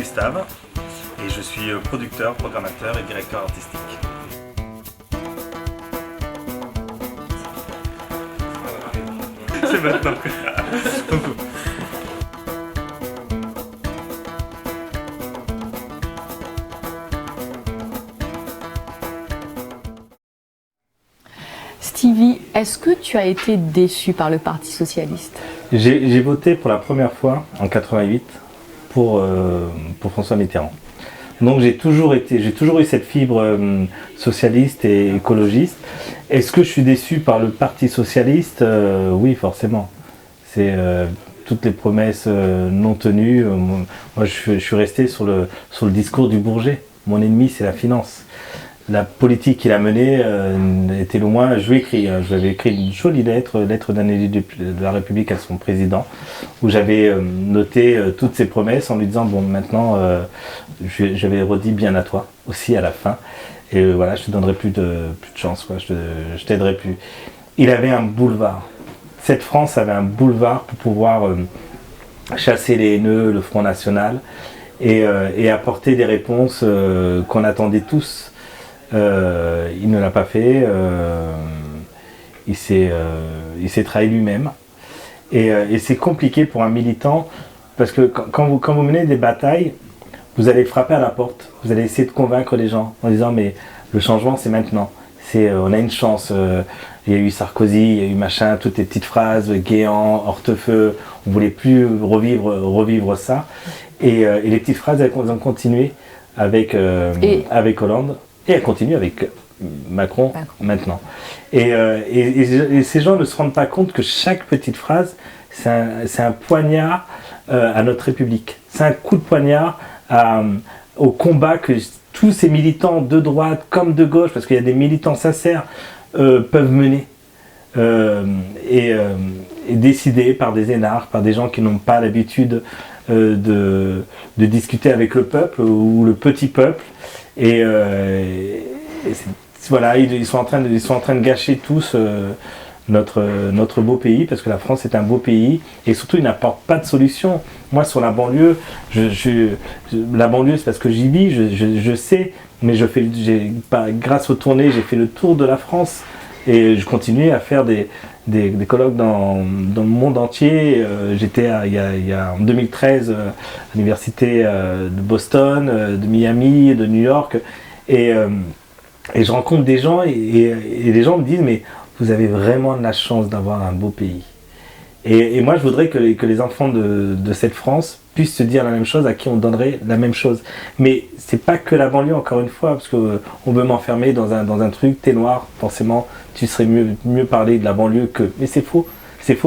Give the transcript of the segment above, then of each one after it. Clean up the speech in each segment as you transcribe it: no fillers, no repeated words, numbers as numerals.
Gustave et je suis producteur, programmateur et directeur artistique. C'est maintenant. Stevie, est-ce que tu as été déçu par le Parti socialiste? J'ai voté pour la première fois en 88 pour François Mitterrand. Donc j'ai toujours eu cette fibre socialiste et écologiste. Est-ce que je suis déçu par le Parti socialiste? Oui, forcément. C'est toutes les promesses non tenues. Moi, je suis resté sur le discours du Bourget. Mon ennemi, c'est la finance. La politique qu'il a menée était loin. Je lui ai écrit, j'avais écrit une jolie lettre d'un élu de la République à son président, où j'avais noté toutes ses promesses en lui disant bon maintenant j'avais redit bien à toi aussi à la fin et voilà, je te donnerai plus de chance, quoi. Je t'aiderai plus. Il avait un boulevard. Cette France avait un boulevard pour pouvoir chasser les haineux, le Front National et apporter des réponses qu'on attendait tous. Il ne l'a pas fait, il s'est trahi lui-même et c'est compliqué pour un militant parce que quand vous menez des batailles, vous allez frapper à la porte, vous allez essayer de convaincre les gens en disant mais le changement c'est maintenant, on a une chance, il y a eu Sarkozy, il y a eu machin, toutes les petites phrases, Guéant, Hortefeux, on voulait plus revivre ça et les petites phrases elles ont continué avec Hollande. Et elle continue avec Macron maintenant. Et ces gens ne se rendent pas compte que chaque petite phrase, c'est un poignard à notre République. C'est un coup de poignard au combat que tous ces militants de droite comme de gauche, parce qu'il y a des militants sincères, peuvent mener. Et décidés par des énarques, par des gens qui n'ont pas l'habitude de discuter avec le peuple ou le petit peuple. Et voilà, ils sont en train de gâcher tous notre beau pays, parce que la France est un beau pays et surtout il n'apporte pas de solution. Moi sur la banlieue, la banlieue c'est parce que j'y vis, je sais, mais grâce aux tournées j'ai fait le tour de la France et je continue à faire des colloques dans le monde entier. J'étais en 2013 à l'université de Boston, de Miami, de New York et je rencontre des gens et les gens me disent mais vous avez vraiment de la chance d'avoir un beau pays. Et moi je voudrais que les enfants de cette France puissent se dire la même chose, à qui on donnerait la même chose. Mais c'est pas que la banlieue, encore une fois, parce qu'on veut m'enfermer dans un truc, t'es noir, forcément tu serais mieux parler de la banlieue que... Mais c'est faux,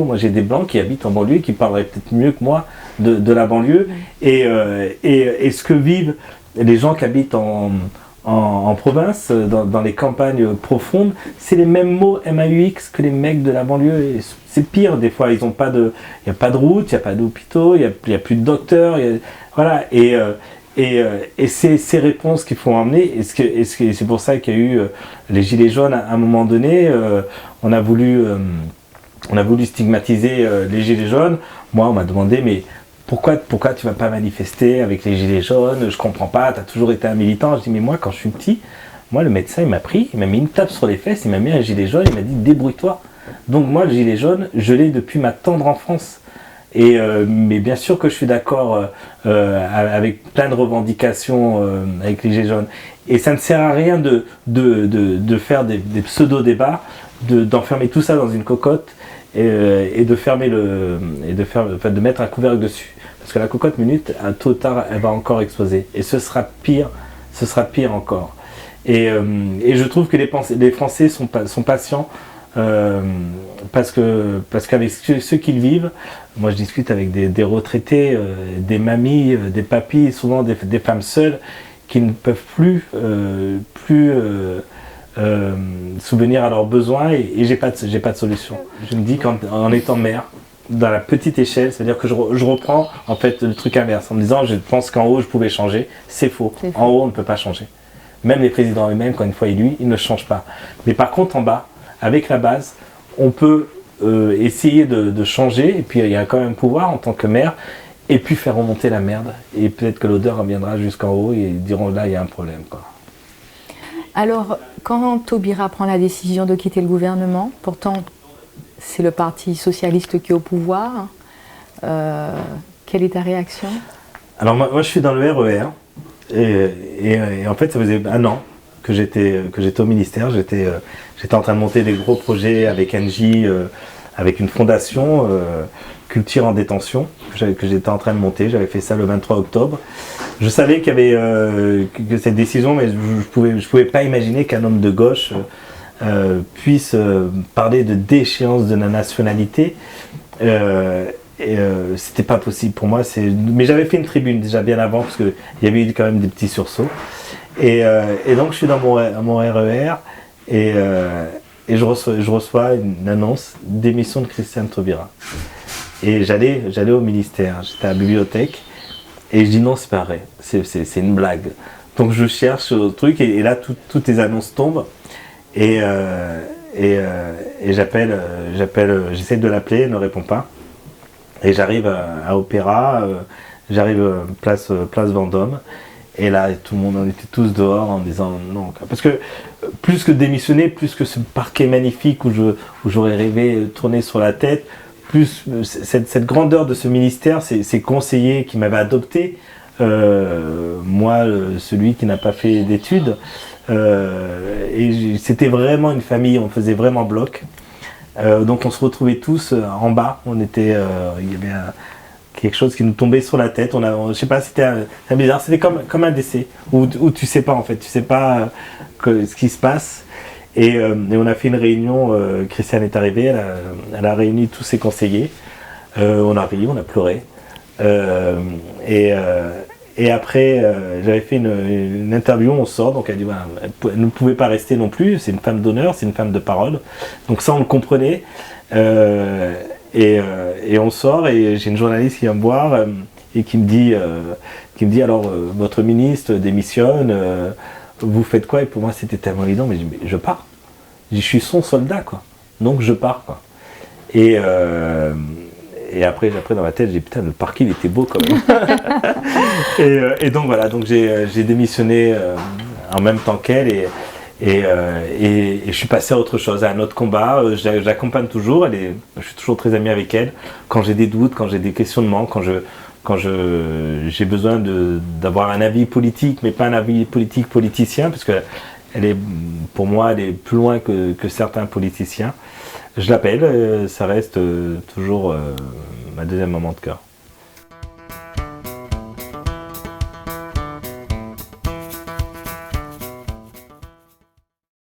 moi j'ai des blancs qui habitent en banlieue, qui parleraient peut-être mieux que moi de la banlieue, et ce que vivent les gens qui habitent en province, dans les campagnes profondes, c'est les mêmes mots MAUX que les mecs de la banlieue. Et c'est pire, des fois, il n'y a pas de route, il n'y a pas d'hôpitaux, il n'y a plus de docteurs, voilà. Et c'est ces réponses qu'il faut emmener. Et c'est pour ça qu'il y a eu les gilets jaunes à un moment donné. On a voulu stigmatiser les gilets jaunes. Moi, on m'a demandé, mais pourquoi tu vas pas manifester avec les gilets jaunes? Je comprends pas, tu as toujours été un militant. Je dis mais moi quand je suis petit, le médecin il m'a pris, il m'a mis une tape sur les fesses, il m'a mis un gilet jaune, il m'a dit débrouille-toi. Donc moi le gilet jaune, je l'ai depuis ma tendre enfance. Mais bien sûr que je suis d'accord avec plein de revendications avec les gilets jaunes. Et ça ne sert à rien de faire des pseudo-débats, d'enfermer tout ça dans une cocotte et de fermer de mettre un couvercle dessus. Parce que la cocotte minute, tôt ou tard, elle va encore exploser. Et ce sera pire encore. Et je trouve que les Français sont patients parce qu'avec ceux qu'ils vivent, moi je discute avec des retraités, des mamies, des papis, souvent des femmes seules qui ne peuvent plus subvenir à leurs besoins et j'ai pas de solution. Je me dis qu'en étant maire, dans la petite échelle, c'est-à-dire que je reprends en fait le truc inverse en me disant je pense qu'en haut je pouvais changer, c'est faux. En haut on ne peut pas changer. Même les présidents eux-mêmes, quand une fois élus, ils ne changent pas. Mais par contre en bas, avec la base, on peut essayer de changer et puis il y a quand même un pouvoir en tant que maire et puis faire remonter la merde. Et peut-être que l'odeur reviendra jusqu'en haut et ils diront là, il y a un problème, quoi. Alors, quand Taubira prend la décision de quitter le gouvernement, pourtant c'est le Parti socialiste qui est au pouvoir, quelle est ta réaction? Alors moi je suis dans le RER et en fait ça faisait un an que j'étais au ministère, j'étais en train de monter des gros projets avec Engie, avec une fondation Culture en détention que j'étais en train de monter. J'avais fait ça le 23 octobre. Je savais qu'il y avait que cette décision, mais je pouvais pas imaginer qu'un homme de gauche puisse parler de déchéance de la nationalité. C'était pas possible pour moi. Mais j'avais fait une tribune déjà bien avant parce qu'il y avait eu quand même des petits sursauts. Et donc je suis dans mon RER et je reçois une annonce d'émission de Christiane Taubira. Et j'allais au ministère, j'étais à la bibliothèque et je dis non, c'est pas vrai, c'est une blague. Donc je cherche le truc et là toutes les annonces tombent et j'appelle, j'essaie de l'appeler, elle ne répond pas. Et j'arrive à Opéra, j'arrive place Vendôme. Et là, tout le monde, on était tous dehors en disant non. Parce que plus que démissionner, plus que ce parquet magnifique où j'aurais rêvé tourner sur la tête, plus cette grandeur de ce ministère, ces conseillers qui m'avaient adopté, moi, celui qui n'a pas fait d'études, et c'était vraiment une famille, on faisait vraiment bloc. Donc on se retrouvait tous en bas, il y avait quelque chose qui nous tombait sur la tête. Je sais pas, c'était bizarre, c'était comme un décès où tu sais pas en fait, tu sais pas ce qui se passe. Et on a fait une réunion. Christiane est arrivée, elle a réuni tous ses conseillers. On a ri, on a pleuré. Et après, j'avais fait une interview, on sort, donc elle dit elle ne pouvait pas rester non plus. C'est une femme d'honneur, c'est une femme de parole. Donc ça, on le comprenait. Et on sort et j'ai une journaliste qui vient me voir et qui me dit alors votre ministre démissionne, vous faites quoi? Et pour moi c'était tellement évident, mais je pars. Je suis son soldat quoi, donc je pars quoi. Et après dans ma tête j'ai dit putain le parquet il était beau quand même. et donc voilà, donc j'ai démissionné en même temps qu'elle et je suis passé à autre chose, à un autre combat. Je l'accompagne toujours, je suis toujours très ami avec elle. Quand j'ai des doutes, quand j'ai des questionnements, quand j'ai besoin d'avoir un avis politique, mais pas un avis politicien, parce que pour moi, elle est plus loin que certains politiciens. Je l'appelle, ça reste toujours ma deuxième maman de cœur.